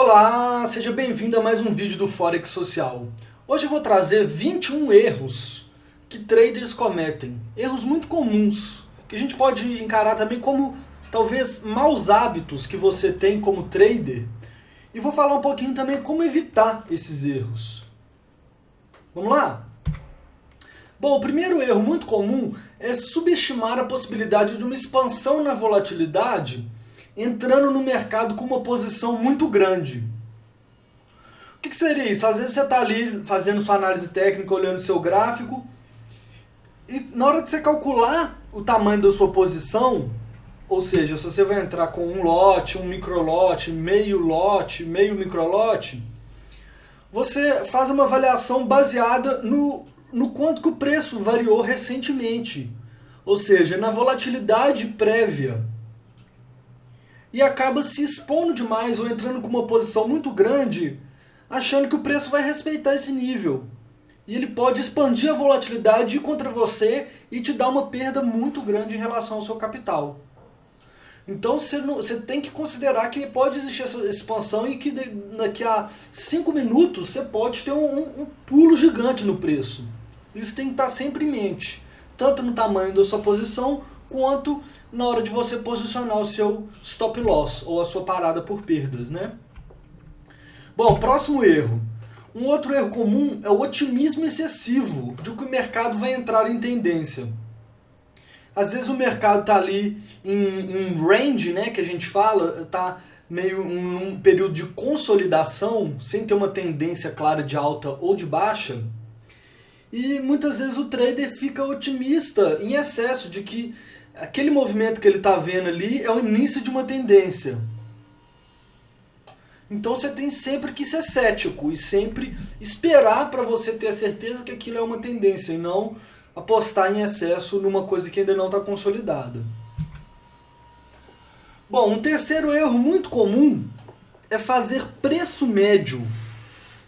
Olá, seja bem-vindo a mais um vídeo do Forex Social. Hoje eu vou trazer 21 erros que traders cometem. Erros muito comuns, que a gente pode encarar também como talvez maus hábitos que você tem como trader. E vou falar um pouquinho também como evitar esses erros. Vamos lá? Bom, o primeiro erro muito comum é subestimar a possibilidade de uma expansão na volatilidade entrando no mercado com uma posição muito grande. O que seria isso? Às vezes você está ali fazendo sua análise técnica, olhando seu gráfico, e na hora de você calcular o tamanho da sua posição, ou seja, se você vai entrar com um lote, um microlote, meio microlote, você faz uma avaliação baseada no quanto que o preço variou recentemente, ou seja, na volatilidade prévia. E acaba se expondo demais ou entrando com uma posição muito grande, achando que o preço vai respeitar esse nível. E ele pode expandir a volatilidade ir contra você e te dar uma perda muito grande em relação ao seu capital. Então você tem que considerar que pode existir essa expansão e que daqui a 5 minutos você pode ter um pulo gigante no preço. Isso tem que estar sempre em mente, tanto no tamanho da sua posição, quanto na hora de você posicionar o seu stop loss ou a sua parada por perdas, né? Bom, próximo erro. Um outro erro comum é o otimismo excessivo de que o mercado vai entrar em tendência. Às vezes o mercado está ali em range, né, que a gente fala, está meio em um período de consolidação, sem ter uma tendência clara de alta ou de baixa. E muitas vezes o trader fica otimista em excesso de que aquele movimento que ele está vendo ali é o início de uma tendência. Então você tem sempre que ser cético e sempre esperar para você ter a certeza que aquilo é uma tendência e não apostar em excesso numa coisa que ainda não está consolidada. Bom, um terceiro erro muito comum é fazer preço médio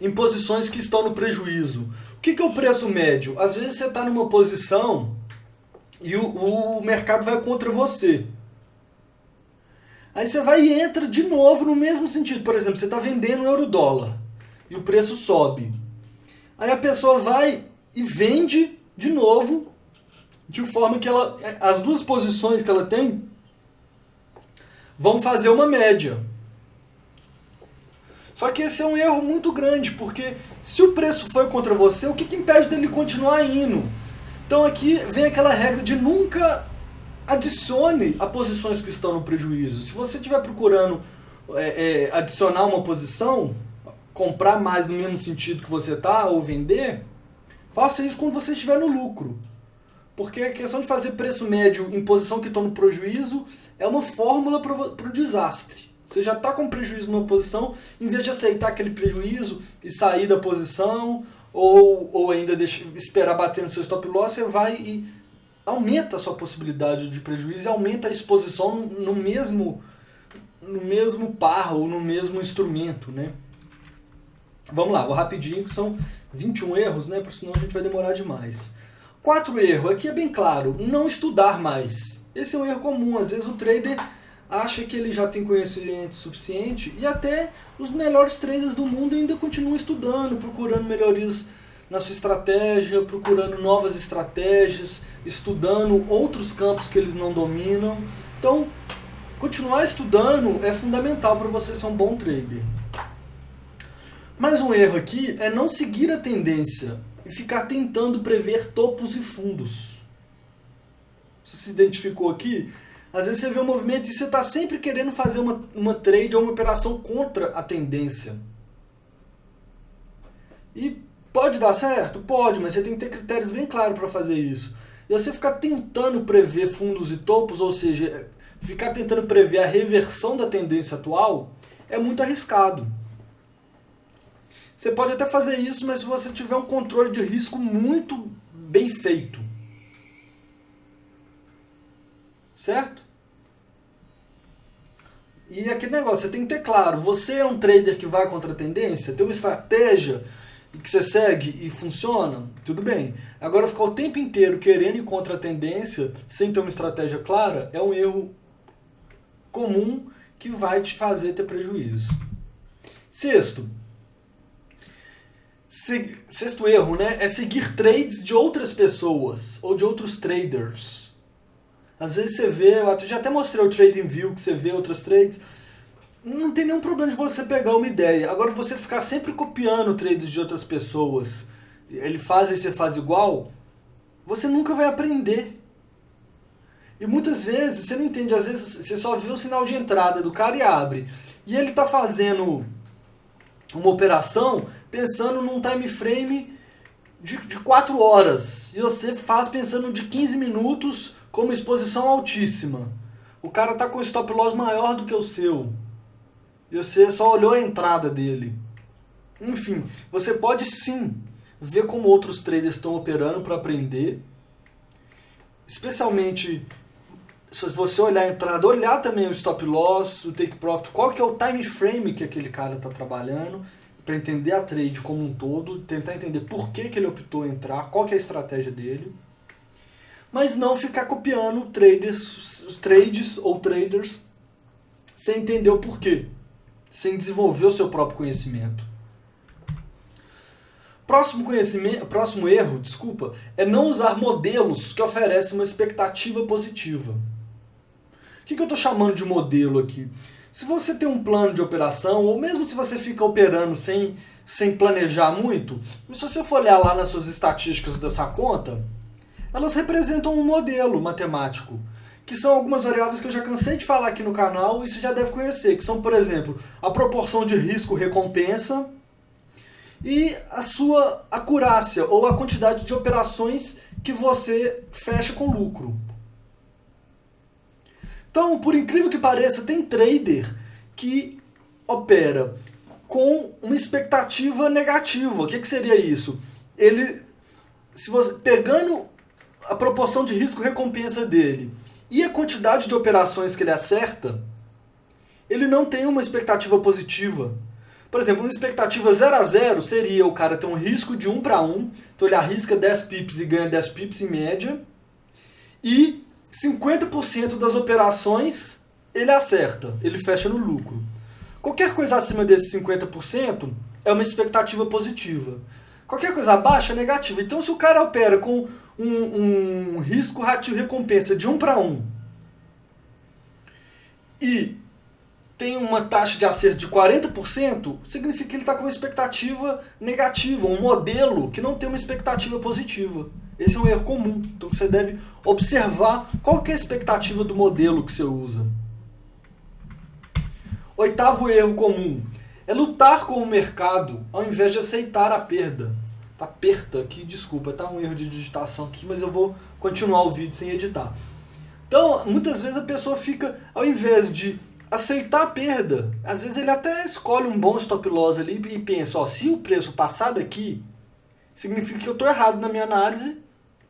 em posições que estão no prejuízo. O que é o preço médio? Às vezes você está numa posição e o mercado vai contra você. Aí você vai e entra de novo no mesmo sentido. Por exemplo, você está vendendo euro-dólar e o preço sobe. Aí a pessoa vai e vende de novo, de forma que as duas posições que ela tem vão fazer uma média. Só que esse é um erro muito grande, porque se o preço foi contra você, o que impede dele continuar indo? Então aqui vem aquela regra de nunca adicione a posições que estão no prejuízo. Se você estiver procurando adicionar uma posição, comprar mais no mesmo sentido que você está, ou vender, faça isso quando você estiver no lucro. Porque a questão de fazer preço médio em posição que estão no prejuízo é uma fórmula para o desastre. Você já está com prejuízo numa posição, em vez de aceitar aquele prejuízo e sair da posição, ou ainda esperar bater no seu stop loss, você vai e aumenta a sua possibilidade de prejuízo e aumenta a exposição no mesmo par ou no mesmo instrumento, né? Vamos lá, vou rapidinho, que são 21 erros, né? Porque senão a gente vai demorar demais. 4 erros, aqui é bem claro, não estudar mais. Esse é um erro comum, às vezes o trader acha que ele já tem conhecimento suficiente e até os melhores traders do mundo ainda continuam estudando, procurando melhorias na sua estratégia, procurando novas estratégias, estudando outros campos que eles não dominam. Então, continuar estudando é fundamental para você ser um bom trader. Mais um erro aqui é não seguir a tendência e ficar tentando prever topos e fundos. Você se identificou aqui? Às vezes você vê um movimento e você está sempre querendo fazer uma trade ou uma operação contra a tendência. E pode dar certo? Pode, mas você tem que ter critérios bem claros para fazer isso. E você ficar tentando prever fundos e topos, ou seja, ficar tentando prever a reversão da tendência atual, é muito arriscado. Você pode até fazer isso, mas se você tiver um controle de risco muito bem feito. Certo? E aquele negócio, você tem que ter claro, você é um trader que vai contra a tendência, tem uma estratégia que você segue e funciona, tudo bem. Agora ficar o tempo inteiro querendo ir contra a tendência, sem ter uma estratégia clara, é um erro comum que vai te fazer ter prejuízo. Sexto erro, né, é seguir trades de outras pessoas ou de outros traders. Às vezes você vê, eu já até mostrei o TradingView, que você vê outras trades, não tem nenhum problema de você pegar uma ideia. Agora, você ficar sempre copiando trades de outras pessoas, ele faz e você faz igual, você nunca vai aprender. E muitas vezes você não entende, às vezes você só vê o sinal de entrada do cara e abre. E ele está fazendo uma operação pensando num time frame de 4 horas. E você faz pensando de 15 minutos com uma exposição altíssima. O cara está com o stop loss maior do que o seu. E você só olhou a entrada dele. Enfim, você pode sim ver como outros traders estão operando para aprender. Especialmente se você olhar a entrada, olhar também o stop loss, o take profit, qual que é o time frame que aquele cara está trabalhando, para entender a trade como um todo, tentar entender por que ele optou em entrar, qual que é a estratégia dele. Mas não ficar copiando trades ou traders sem entender o porquê, sem desenvolver o seu próprio conhecimento. Próximo erro, é não usar modelos que oferecem uma expectativa positiva. O que eu estou chamando de modelo aqui? Se você tem um plano de operação, ou mesmo se você fica operando sem planejar muito, se você for olhar lá nas suas estatísticas dessa conta, elas representam um modelo matemático, que são algumas variáveis que eu já cansei de falar aqui no canal e você já deve conhecer, que são, por exemplo, a proporção de risco-recompensa e a sua acurácia, ou a quantidade de operações que você fecha com lucro. Então, por incrível que pareça, tem trader que opera com uma expectativa negativa. O que seria isso? Pegando a proporção de risco-recompensa dele e a quantidade de operações que ele acerta, ele não tem uma expectativa positiva. Por exemplo, uma expectativa 0 a 0 seria o cara ter um risco de 1 para 1, então ele arrisca 10 pips e ganha 10 pips em média, e 50% das operações ele acerta, ele fecha no lucro. Qualquer coisa acima desse 50% é uma expectativa positiva. Qualquer coisa abaixo é negativa. Então, se o cara opera com um risco ratio-recompensa de 1 para 1 e tem uma taxa de acerto de 40%, significa que ele está com uma expectativa negativa, um modelo que não tem uma expectativa positiva. Esse é um erro comum. Então você deve observar qual que é a expectativa do modelo que você usa. 8º erro comum é lutar com o mercado ao invés de aceitar a perda. Tá perda aqui, desculpa, tá um erro de digitação aqui, mas eu vou continuar o vídeo sem editar. Então, muitas vezes a pessoa fica, ao invés de aceitar a perda, às vezes ele até escolhe um bom stop loss ali e pensa, se o preço passar daqui, significa que eu estou errado na minha análise,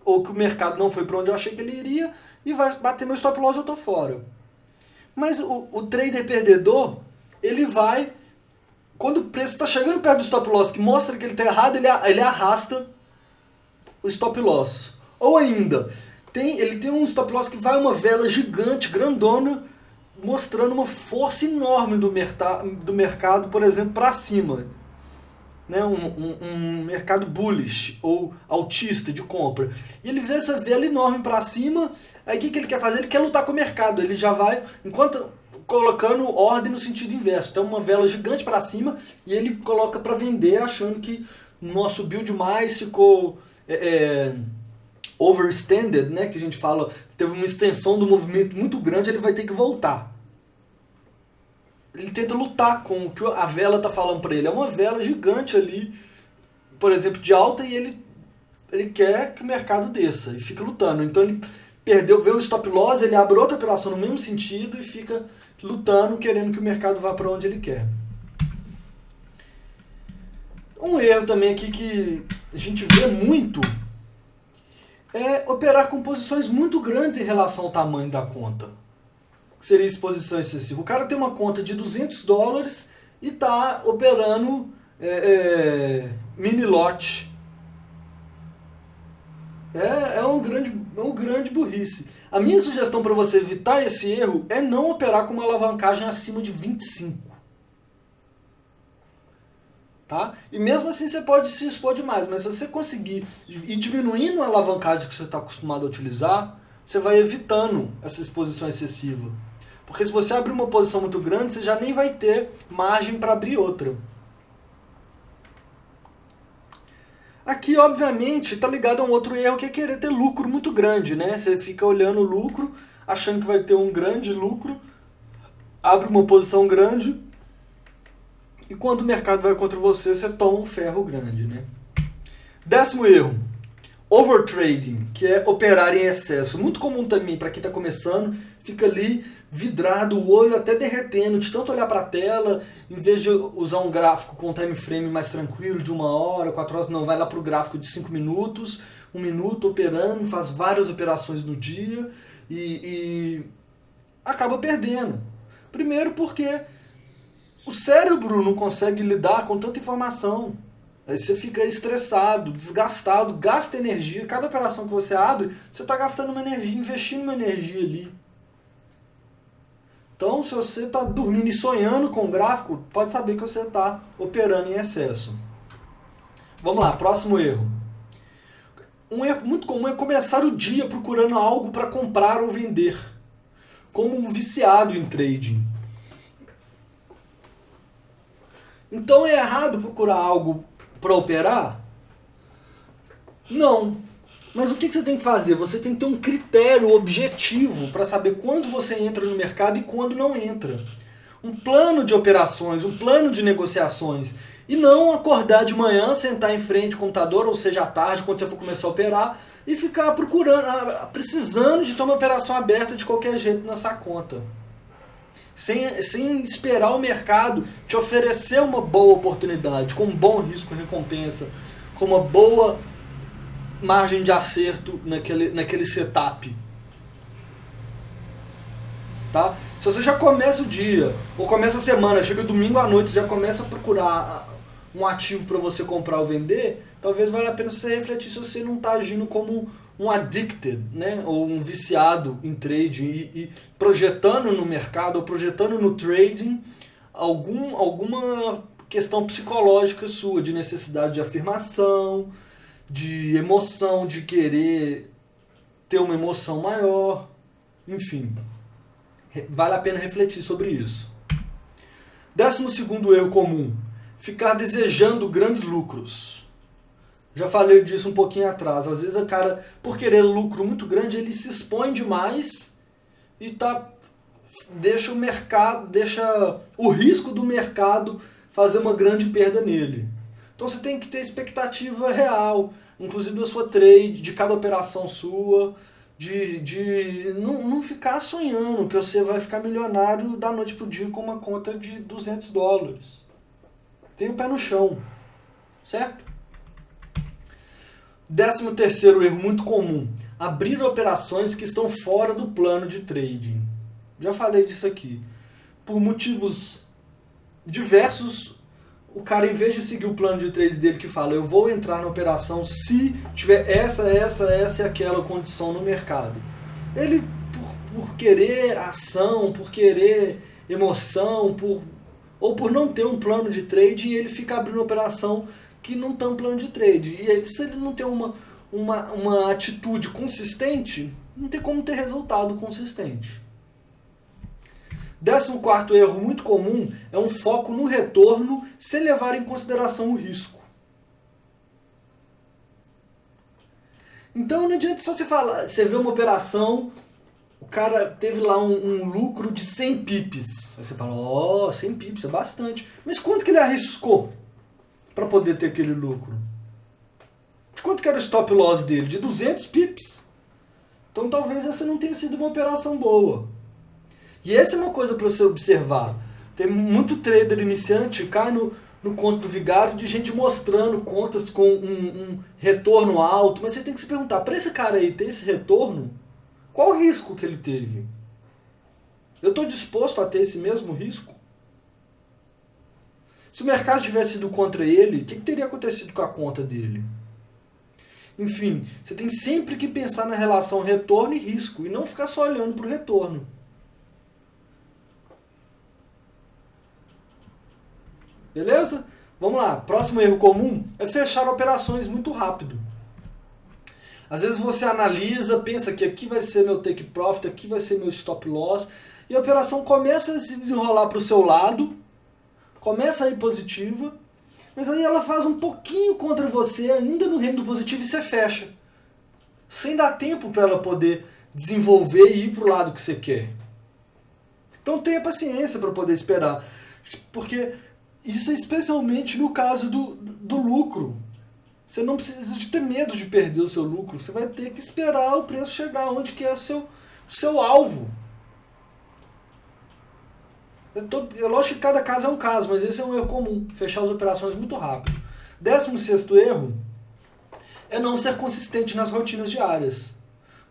ou que o mercado não foi para onde eu achei que ele iria, e vai bater meu stop loss e eu estou fora. Mas o trader perdedor, ele vai, quando o preço está chegando perto do stop loss, que mostra que ele está errado, ele arrasta o stop loss. Ou ainda, ele tem um stop loss que vai uma vela gigante, grandona, mostrando uma força enorme do mercado, por exemplo, para cima. Né? Um mercado bullish ou altista de compra. E ele vê essa vela enorme para cima, aí o que ele quer fazer? Ele quer lutar com o mercado. Ele já vai, colocando ordem no sentido inverso. Então uma vela gigante para cima e ele coloca para vender, achando que subiu demais, ficou overextended, né? Que a gente fala, teve uma extensão do movimento muito grande, ele vai ter que voltar. Ele tenta lutar com o que a vela está falando para ele. É uma vela gigante ali, por exemplo, de alta, e ele quer que o mercado desça e fica lutando. Então ele vê o stop loss, ele abre outra operação no mesmo sentido e fica lutando, querendo que o mercado vá para onde ele quer. Um erro também aqui que a gente vê muito é operar com posições muito grandes em relação ao tamanho da conta. Que seria exposição excessiva. O cara tem uma conta de $200 e está operando mini lot. É um grande burrice. A minha sugestão para você evitar esse erro é não operar com uma alavancagem acima de 25. Tá? E mesmo assim você pode se expor demais, mas se você conseguir ir diminuindo a alavancagem que você está acostumado a utilizar, você vai evitando essa exposição excessiva. Porque se você abrir uma posição muito grande, você já nem vai ter margem para abrir outra. Aqui, obviamente, está ligado a um outro erro que é querer ter lucro muito grande, né? Você fica olhando o lucro, achando que vai ter um grande lucro, abre uma posição grande, e quando o mercado vai contra você, você toma um ferro grande, né? 10º erro, overtrading, que é operar em excesso. Muito comum também para quem está começando, fica ali vidrado, o olho até derretendo, de tanto olhar para a tela, em vez de usar um gráfico com um time frame mais tranquilo, de 1 hora, 4 horas, não, vai lá para o gráfico de 5 minutos, 1 minuto operando, faz várias operações no dia e acaba perdendo. Primeiro porque o cérebro não consegue lidar com tanta informação. Aí você fica estressado, desgastado, gasta energia. Cada operação que você abre, você está gastando uma energia, investindo uma energia ali. Então, se você está dormindo e sonhando com o gráfico, pode saber que você está operando em excesso. Vamos lá, próximo erro. Um erro muito comum é começar o dia procurando algo para comprar ou vender, como um viciado em trading. Então é errado procurar algo para operar? Não. Mas o que você tem que fazer? Você tem que ter um critério objetivo para saber quando você entra no mercado e quando não entra. Um plano de operações, um plano de negociações. E não acordar de manhã, sentar em frente ao computador, ou seja, à tarde, quando você for começar a operar, e ficar procurando, precisando de ter uma operação aberta de qualquer jeito nessa conta. Sem esperar o mercado te oferecer uma boa oportunidade, com um bom risco-recompensa, com uma boa margem de acerto naquele setup. Tá? Se você já começa o dia, ou começa a semana, chega domingo à noite, já começa a procurar um ativo para você comprar ou vender, talvez valha a pena você refletir se você não está agindo como um addicted, né? Ou um viciado em trading e projetando no mercado ou projetando no trading alguma questão psicológica sua, de necessidade de afirmação, de emoção, de querer ter uma emoção maior, enfim. Vale a pena refletir sobre isso. 12º erro comum, ficar desejando grandes lucros. Já falei disso um pouquinho atrás. Às vezes o cara, por querer lucro muito grande, ele se expõe demais e deixa o risco do mercado fazer uma grande perda nele. Então você tem que ter expectativa real, inclusive da sua trade, de cada operação sua, de não ficar sonhando que você vai ficar milionário da noite pro dia com uma conta de $200. Tenha o pé no chão, certo? 13º erro muito comum, abrir operações que estão fora do plano de trading. Já falei disso aqui. Por motivos diversos, o cara, em vez de seguir o plano de trade dele que fala, eu vou entrar na operação se tiver essa e aquela condição no mercado. Ele, por querer ação, por querer emoção, ou por não ter um plano de trade, ele fica abrindo operação que não tem um plano de trade. E se ele não tem uma atitude consistente, não tem como ter resultado consistente. 14º erro muito comum é um foco no retorno sem levar em consideração o risco. Então não adianta só você ver uma operação, o cara teve lá um lucro de 100 pips. Aí você fala, 100 pips é bastante. Mas quanto que ele arriscou para poder ter aquele lucro? De quanto que era o stop loss dele? De 200 pips. Então talvez essa não tenha sido uma operação boa. E essa é uma coisa para você observar. Tem muito trader iniciante, cai no conto do vigário de gente mostrando contas com um retorno alto, mas você tem que se perguntar, para esse cara aí ter esse retorno, qual o risco que ele teve? Eu estou disposto a ter esse mesmo risco? Se o mercado tivesse ido contra ele, o que teria acontecido com a conta dele? Enfim, você tem sempre que pensar na relação retorno e risco, e não ficar só olhando para o retorno. Beleza? Vamos lá, próximo erro comum é fechar operações muito rápido. Às vezes você analisa, pensa que aqui vai ser meu take profit, aqui vai ser meu stop loss, e a operação começa a se desenrolar para o seu lado, começa a ir positiva, mas aí ela faz um pouquinho contra você, ainda no reino do positivo, e você fecha. Sem dar tempo para ela poder desenvolver e ir para o lado que você quer. Então tenha paciência para poder esperar, porque isso é especialmente no caso do lucro. Você não precisa de ter medo de perder o seu lucro, você vai ter que esperar o preço chegar onde que é o seu alvo. É lógico que cada caso é um caso, mas esse é um erro comum, fechar as operações muito rápido. 16º erro é não ser consistente nas rotinas diárias.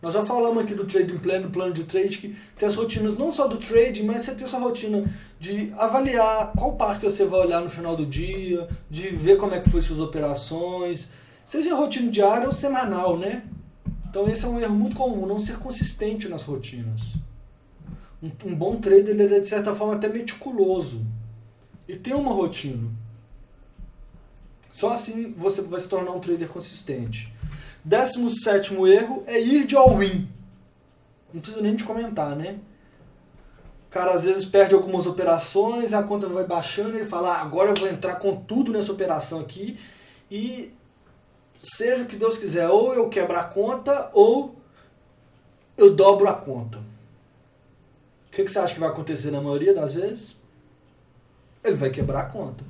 Nós já falamos aqui do trading plan, do plano de trade, que tem as rotinas não só do trading, mas você tem sua rotina de avaliar qual par que você vai olhar no final do dia, de ver como é que foi suas operações, seja rotina diária ou semanal, né? Então esse é um erro muito comum, não ser consistente nas rotinas. Um bom trader, ele é de certa forma até meticuloso. E tem uma rotina. Só assim você vai se tornar um trader consistente. 17º erro é ir de all-in. Não precisa nem de comentar, né? O cara às vezes perde algumas operações, a conta vai baixando, ele fala, agora eu vou entrar com tudo nessa operação aqui e seja o que Deus quiser, ou eu quebro a conta ou eu dobro a conta. O que você acha que vai acontecer na maioria das vezes? Ele vai quebrar a conta.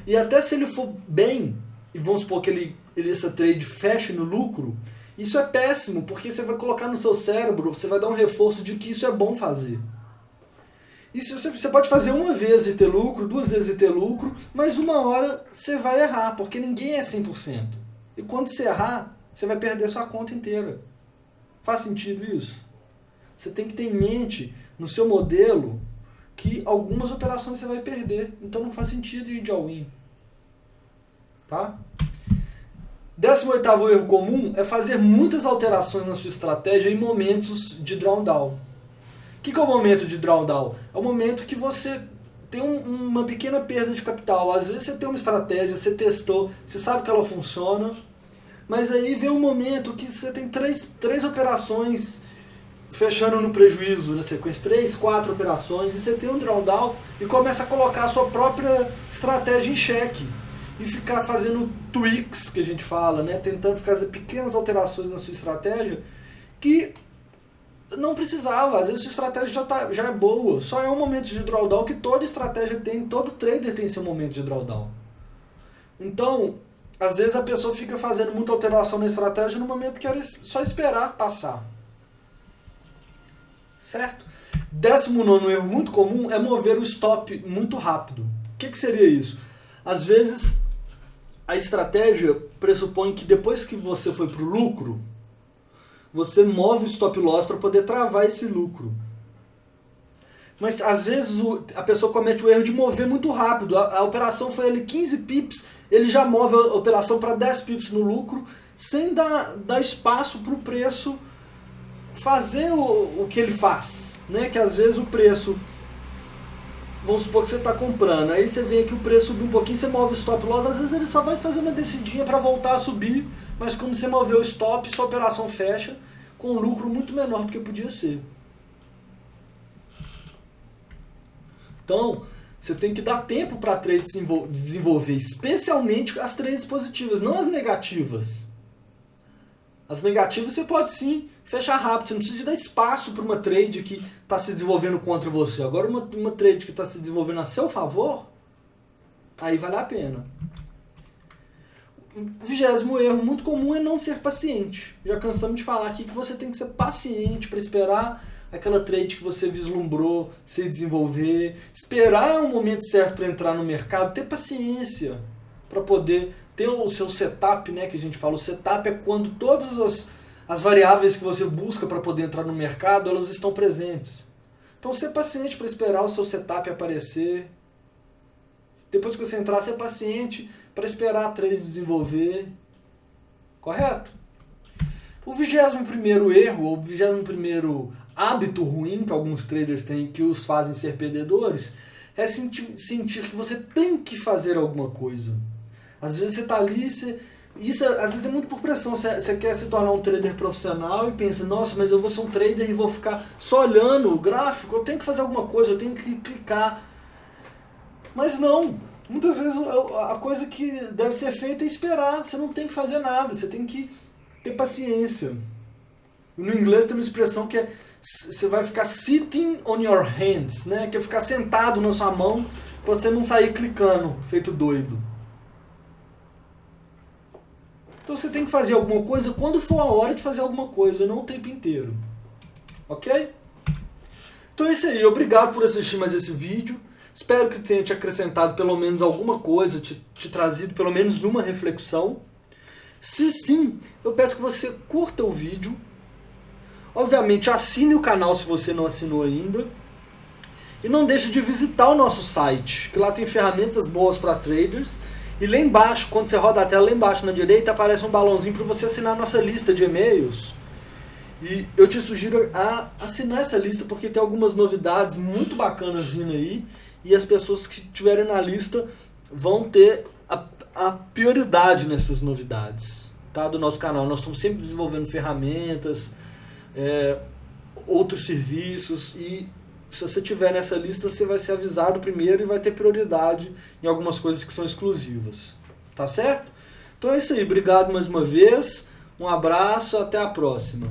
E até se ele for bem, e vamos supor que essa trade feche no lucro, isso é péssimo, porque você vai colocar no seu cérebro, você vai dar um reforço de que isso é bom fazer. Isso você pode fazer uma vez e ter lucro, 2 vezes e ter lucro, mas uma hora você vai errar, porque ninguém é 100%. E quando você errar, você vai perder sua conta inteira. Faz sentido isso? Você tem que ter em mente, no seu modelo, que algumas operações você vai perder. Então não faz sentido ir de all-in. Tá? 18º erro comum é fazer muitas alterações na sua estratégia em momentos de drawdown. O que é o momento de drawdown? É o momento que você tem uma pequena perda de capital. Às vezes você tem uma estratégia, você testou, você sabe que ela funciona, mas aí vem um momento que você tem três operações fechando no prejuízo na sequência, 3, 4 operações, e você tem um drawdown e começa a colocar a sua própria estratégia em xeque. E ficar fazendo tweaks, que a gente fala, né? Tentando fazer pequenas alterações na sua estratégia que não precisava. Às vezes a sua estratégia já é boa. Só é um momento de drawdown que toda estratégia tem, todo trader tem seu momento de drawdown. Então, às vezes a pessoa fica fazendo muita alteração na estratégia no momento que era só esperar passar. Certo? 19º erro muito comum é mover o stop muito rápido. O que seria isso? Às vezes a estratégia pressupõe que depois que você foi para o lucro, você move o stop loss para poder travar esse lucro. Mas às vezes a pessoa comete o erro de mover muito rápido. A operação foi ali 15 pips, ele já move a operação para 10 pips no lucro, sem dar espaço para o preço fazer o que ele faz. Né? Que às vezes o preço... Vamos supor que você está comprando, aí você vê que o preço subiu um pouquinho, você move o stop loss, às vezes ele só vai fazer uma descidinha para voltar a subir, mas quando você moveu o stop, sua operação fecha com um lucro muito menor do que podia ser. Então, você tem que dar tempo para a trade desenvolver, especialmente as trades positivas, não as negativas. As negativas você pode sim fechar rápido, você não precisa dar espaço para uma trade que está se desenvolvendo contra você. Agora uma trade que está se desenvolvendo a seu favor, aí vale a pena. O 20º erro muito comum é não ser paciente. Já cansamos de falar aqui que você tem que ser paciente para esperar aquela trade que você vislumbrou se desenvolver, esperar o momento certo para entrar no mercado, ter paciência para poder ter o seu setup, né, que a gente fala. O setup é quando todas as variáveis que você busca para poder entrar no mercado, elas estão presentes. Então, ser paciente para esperar o seu setup aparecer. Depois que você entrar, ser paciente para esperar a trade desenvolver. Correto? O 21º erro, ou o 21º hábito ruim que alguns traders têm, que os fazem ser perdedores, é sentir que você tem que fazer alguma coisa. Às vezes você está ali, isso às vezes é muito por pressão. Você quer se tornar um trader profissional e pensa, nossa, mas eu vou ser um trader e vou ficar só olhando o gráfico, eu tenho que fazer alguma coisa, eu tenho que clicar. Mas não. Muitas vezes a coisa que deve ser feita é esperar. Você não tem que fazer nada, você tem que ter paciência. No inglês tem uma expressão que é você vai ficar sitting on your hands, né? Que é ficar sentado na sua mão para você não sair clicando, feito doido. Então você tem que fazer alguma coisa quando for a hora de fazer alguma coisa, não o tempo inteiro. Ok? Então é isso aí. Obrigado por assistir mais esse vídeo. Espero que tenha te acrescentado pelo menos alguma coisa, te trazido pelo menos uma reflexão. Se sim, eu peço que você curta o vídeo. Obviamente, assine o canal se você não assinou ainda. E não deixe de visitar o nosso site, que lá tem ferramentas boas para traders. E lá embaixo, quando você roda a tela, lá embaixo na direita, aparece um balãozinho para você assinar a nossa lista de e-mails. E eu te sugiro a assinar essa lista, porque tem algumas novidades muito bacanas vindo aí. E as pessoas que estiverem na lista vão ter a prioridade nessas novidades, tá, do nosso canal. Nós estamos sempre desenvolvendo ferramentas, outros serviços, e se você estiver nessa lista, você vai ser avisado primeiro e vai ter prioridade em algumas coisas que são exclusivas. Tá certo? Então é isso aí. Obrigado mais uma vez. Um abraço. Até a próxima.